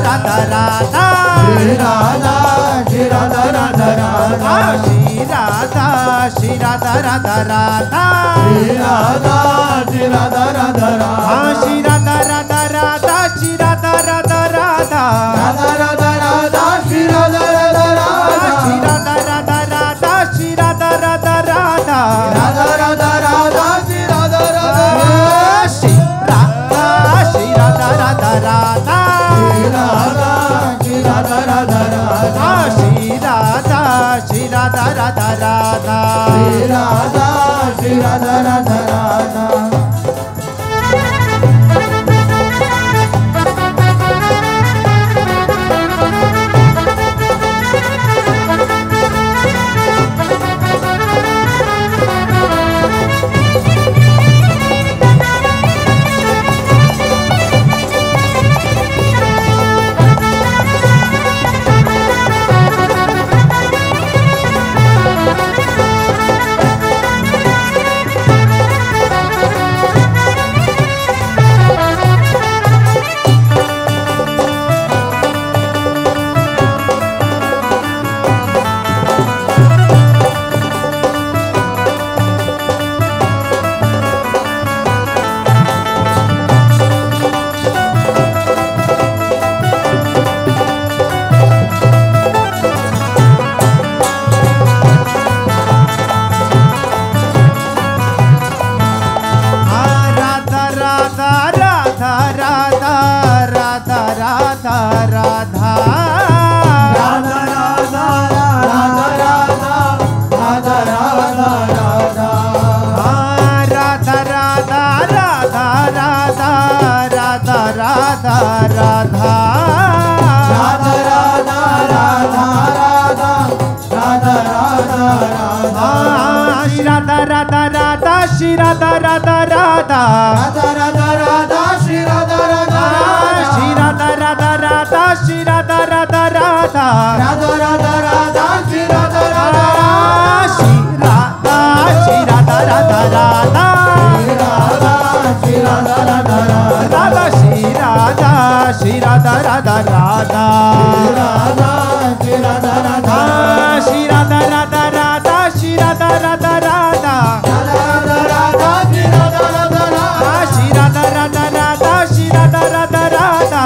राधा राधा श्री राधा श्री राधा राधा राधा श्री राधा श्री राधा राधा राधा श्री राधा श्री राधा राधा राधा श्री राधा राधा राधा श्री राधा राधा राधा राधा राधा राधा श्री राधा राधा राधा श्री राधा राधा राधा श्री राधा राधा राधा राधा राधा राधा श्री राधा राधा श्री राधा श्री राधा राधा राधा श्री राधा श्री राधा राधा राधा श्री राधा श्री राधा राधा राधा श्री राधा श्री राधा राधा राधा श्री राधा राधा राधा राधा राधा राधा श्री राधा राधा श्री राधा राधा राधा श्री राधा राधा राधा राधा राधा राधा श्री राधा राधा श्री राधा श्री राधा राधा राधा श्री राधा राधा राधा राधा श्री राधा श्री राधा राधा राधा राधा श्री राधा राधा श्री राधा राधा राधा श्री राधा राधा राधा श्री राधा राधा राधा श्री राधा राधा राधा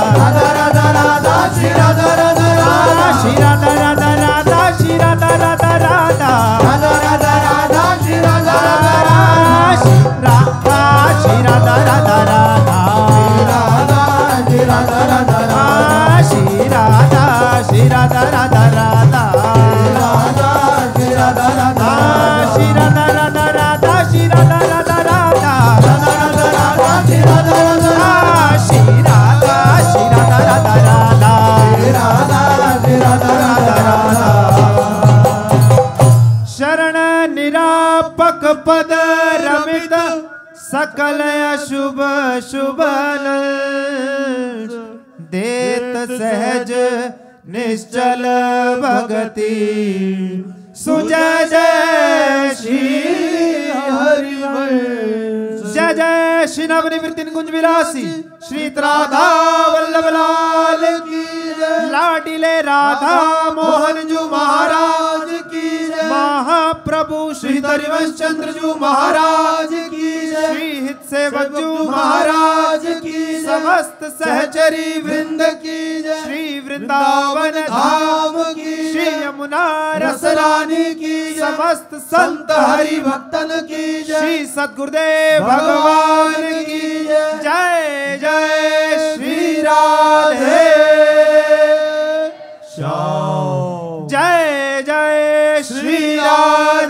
राधा राधा राधा श्री राधा श्री राधा राधा राधा श्री राधा राधा राधा श्री राधा श्री राधा राधा राधा श्री राधा श्री राधा राधा श्री राधा राधा राधा पद रमित सकल अशुभ शुभन देत सहज निश्चल भगति सुजय जय श्री हरिवंश। जय जय श्री नवनिवृत्ति कुंज विलासी श्री राधा वल्लभ लाल की जय। लाडीले राधा मोहन जी महाराज की जय। महाप्रभु श्री हरिवंश चंद्र जी महाराज की जय। श्री हित सेवक जी महाराज की जय। समस्त सहचरी वृंद की जय। श्री वृंदावन धाम की श्री यमुना रसरानी की जय। समस्त संत हरि भक्तन की जय। श्री सद्गुरुदेव भगवान की जय। जय जय श्री राधे श्याम। जय जय श्री राधे